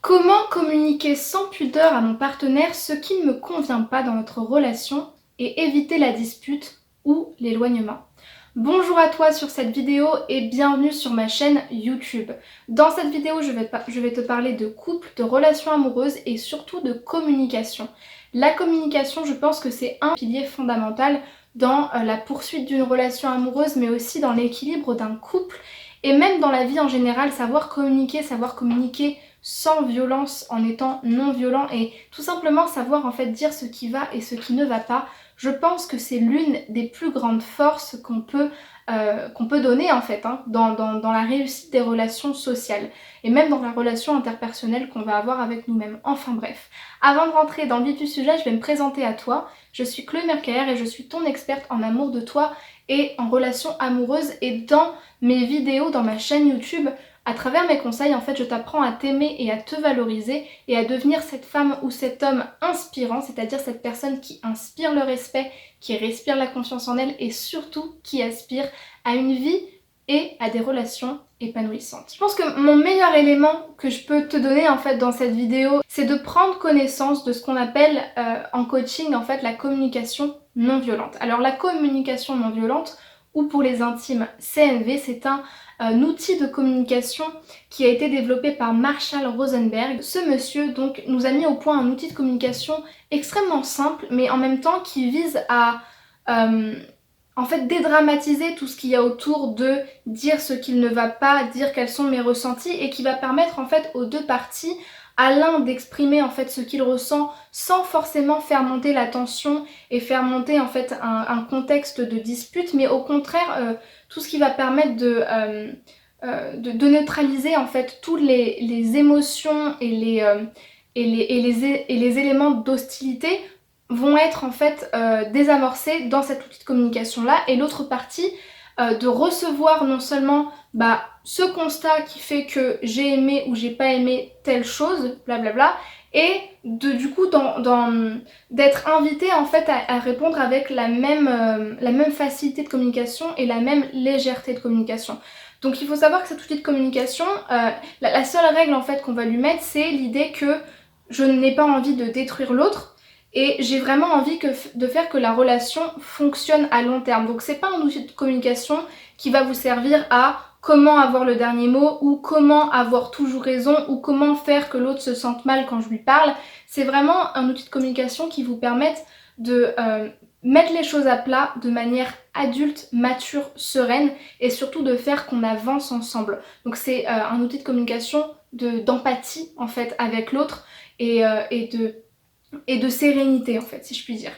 Comment communiquer sans pudeur à mon partenaire ce qui ne me convient pas dans notre relation et éviter la dispute ou l'éloignement? Bonjour à toi sur cette vidéo et bienvenue sur ma chaîne YouTube. Dans cette vidéo, je vais te parler de couple, de relations amoureuses et surtout de communication. La communication, je pense que c'est un pilier fondamental dans la poursuite d'une relation amoureuse, mais aussi dans l'équilibre d'un couple et même dans la vie en général, savoir communiquer sans violence, en étant non violent et tout simplement savoir en fait dire ce qui va et ce qui ne va pas. Je pense que c'est l'une des plus grandes forces qu'on peut donner en fait dans la réussite des relations sociales et même dans la relation interpersonnelle qu'on va avoir avec nous-mêmes. Enfin bref, avant de rentrer dans le vif du sujet, je vais me présenter à toi. Je suis Chloé Mercaer et je suis ton experte en amour de toi et en relations amoureuses, et dans mes vidéos, dans ma chaîne YouTube, à travers mes conseils, en fait, je t'apprends à t'aimer et à te valoriser et à devenir cette femme ou cet homme inspirant, c'est-à-dire cette personne qui inspire le respect, qui respire la confiance en elle et surtout qui aspire à une vie et à des relations épanouissantes. Je pense que mon meilleur élément que je peux te donner en fait dans cette vidéo, c'est de prendre connaissance de ce qu'on appelle en coaching en fait la communication non violente. Alors la communication non violente, ou pour les intimes CNV, c'est un outil de communication qui a été développé par Marshall Rosenberg. Ce monsieur donc nous a mis au point un outil de communication extrêmement simple mais en même temps qui vise à en fait dédramatiser tout ce qu'il y a autour de dire ce qu'il ne va pas, dire quels sont mes ressentis, et qui va permettre en fait aux deux parties, à l'un d'exprimer en fait ce qu'il ressent sans forcément faire monter la tension et faire monter en fait un contexte de dispute, mais au contraire tout ce qui va permettre de neutraliser en fait toutes les émotions et les éléments d'hostilité vont être en fait désamorcés dans cet outil de communication là, et l'autre partie de recevoir non seulement ce constat qui fait que j'ai aimé ou j'ai pas aimé telle chose, blablabla, et du coup d'être invité en fait à répondre avec la même facilité de communication et la même légèreté de communication. Donc il faut savoir que cet outil de communication, la seule règle en fait qu'on va lui mettre, c'est l'idée que je n'ai pas envie de détruire l'autre, et j'ai vraiment envie de faire que la relation fonctionne à long terme. Donc c'est pas un outil de communication qui va vous servir à comment avoir le dernier mot, ou comment avoir toujours raison, ou comment faire que l'autre se sente mal quand je lui parle. C'est vraiment un outil de communication qui vous permette de mettre les choses à plat de manière adulte, mature, sereine, et surtout de faire qu'on avance ensemble. Donc c'est un outil de communication d'empathie en fait avec l'autre, et de sérénité en fait, si je puis dire.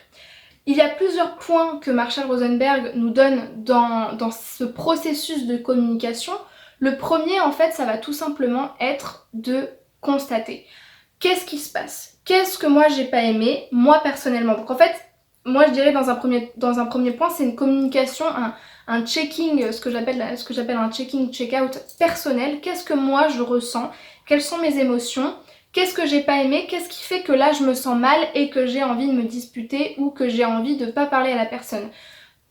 Il y a plusieurs points que Marshall Rosenberg nous donne dans ce processus de communication. Le premier en fait, ça va tout simplement être de constater. Qu'est-ce qui se passe? Qu'est-ce que moi j'ai pas aimé, moi personnellement? Donc en fait, moi je dirais dans un premier point, c'est une communication, un checking, ce que j'appelle un checking, check-out personnel. Qu'est-ce que moi je ressens? Quelles sont mes émotions? Qu'est-ce que j'ai pas aimé? Qu'est-ce qui fait que là je me sens mal et que j'ai envie de me disputer ou que j'ai envie de pas parler à la personne?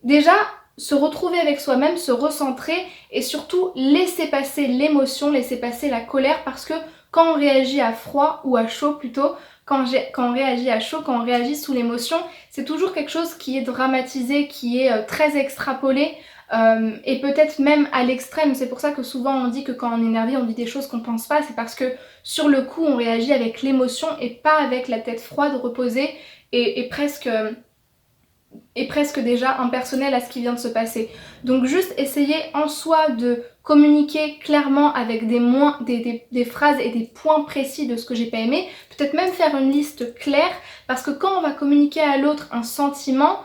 Déjà, se retrouver avec soi-même, se recentrer et surtout laisser passer l'émotion, laisser passer la colère, parce que quand on réagit à froid ou à chaud plutôt, quand on réagit à chaud, quand on réagit sous l'émotion, c'est toujours quelque chose qui est dramatisé, qui est très extrapolé. Et peut-être même à l'extrême. C'est pour ça que souvent on dit que quand on est énervé on dit des choses qu'on pense pas, c'est parce que sur le coup on réagit avec l'émotion et pas avec la tête froide, reposée et presque déjà impersonnelle à ce qui vient de se passer. Donc juste essayer en soi de communiquer clairement avec des phrases et des points précis de ce que j'ai pas aimé, peut-être même faire une liste claire, parce que quand on va communiquer à l'autre un sentiment,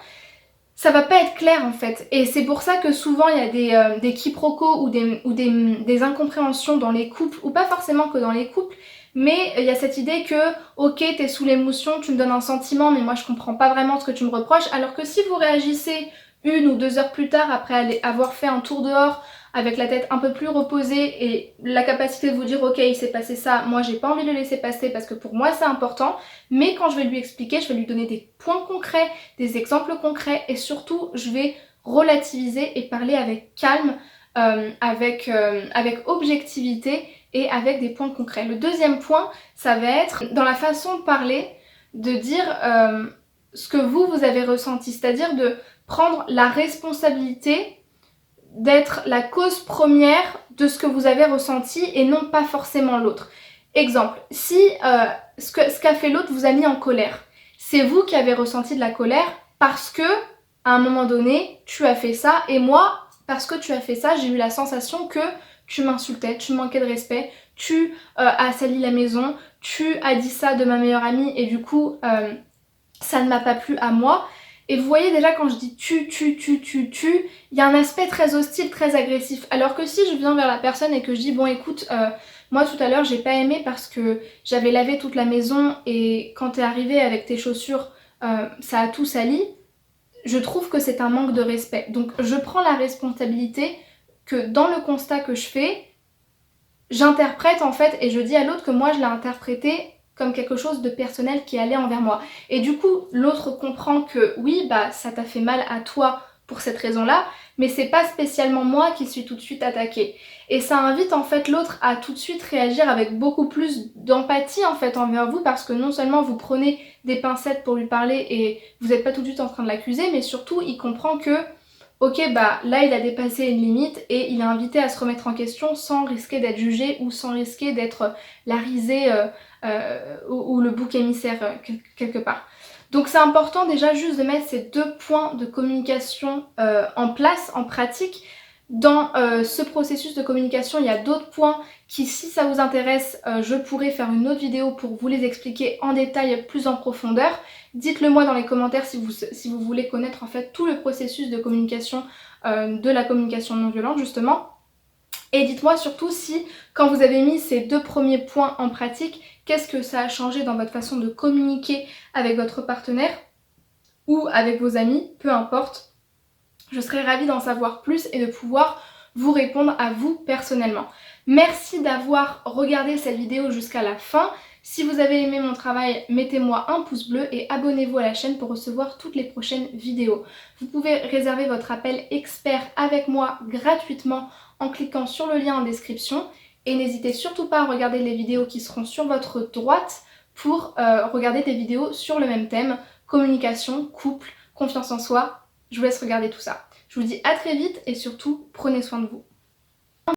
ça va pas être clair en fait, et c'est pour ça que souvent il y a des quiproquos ou des incompréhensions dans les couples, ou pas forcément que dans les couples, mais il y a cette idée que ok, t'es sous l'émotion, tu me donnes un sentiment mais moi je comprends pas vraiment ce que tu me reproches, alors que si vous réagissez 1 ou 2 heures plus tard après avoir fait un tour dehors avec la tête un peu plus reposée et la capacité de vous dire ok, il s'est passé ça, moi j'ai pas envie de le laisser passer parce que pour moi c'est important, mais quand je vais lui expliquer, je vais lui donner des points concrets, des exemples concrets, et surtout je vais relativiser et parler avec calme, avec objectivité, et avec des points concrets. Le deuxième point, ça va être dans la façon de parler, de dire ce que vous avez ressenti, c'est-à-dire de prendre la responsabilité d'être la cause première de ce que vous avez ressenti et non pas forcément l'autre. Exemple, si ce qu'a fait l'autre vous a mis en colère, c'est vous qui avez ressenti de la colère parce que à un moment donné, tu as fait ça et moi, parce que tu as fait ça, j'ai eu la sensation que tu m'insultais, tu me manquais de respect, tu as sali la maison, tu as dit ça de ma meilleure amie et du coup, ça ne m'a pas plu à moi. Et vous voyez déjà quand je dis tu, il y a un aspect très hostile, très agressif. Alors que si je viens vers la personne et que je dis bon écoute, moi tout à l'heure j'ai pas aimé parce que j'avais lavé toute la maison et quand t'es arrivé avec tes chaussures, ça a tout sali, je trouve que c'est un manque de respect. Donc je prends la responsabilité que dans le constat que je fais, j'interprète en fait et je dis à l'autre que moi je l'ai interprété comme quelque chose de personnel qui allait envers moi. Et du coup, l'autre comprend que oui, bah ça t'a fait mal à toi pour cette raison-là, mais c'est pas spécialement moi qui suis tout de suite attaquée. Et ça invite en fait l'autre à tout de suite réagir avec beaucoup plus d'empathie en fait envers vous, parce que non seulement vous prenez des pincettes pour lui parler et vous n'êtes pas tout de suite en train de l'accuser, mais surtout il comprend que ok, bah là il a dépassé une limite et il est invité à se remettre en question sans risquer d'être jugé ou sans risquer d'être la risée ou le bouc émissaire quelque part. Donc c'est important déjà juste de mettre ces deux points de communication en place, en pratique. Dans ce processus de communication, il y a d'autres points qui, si ça vous intéresse, je pourrais faire une autre vidéo pour vous les expliquer en détail, plus en profondeur. Dites-le moi dans les commentaires si vous voulez connaître en fait tout le processus de communication, de la communication non violente justement. Et dites-moi surtout si, quand vous avez mis ces deux premiers points en pratique, qu'est-ce que ça a changé dans votre façon de communiquer avec votre partenaire ou avec vos amis, peu importe. Je serais ravie d'en savoir plus et de pouvoir vous répondre à vous personnellement. Merci d'avoir regardé cette vidéo jusqu'à la fin. Si vous avez aimé mon travail, mettez-moi un pouce bleu et abonnez-vous à la chaîne pour recevoir toutes les prochaines vidéos. Vous pouvez réserver votre appel expert avec moi gratuitement en cliquant sur le lien en description. Et n'hésitez surtout pas à regarder les vidéos qui seront sur votre droite pour regarder des vidéos sur le même thème, communication, couple, confiance en soi. Je vous laisse regarder tout ça. Je vous dis à très vite et surtout, prenez soin de vous.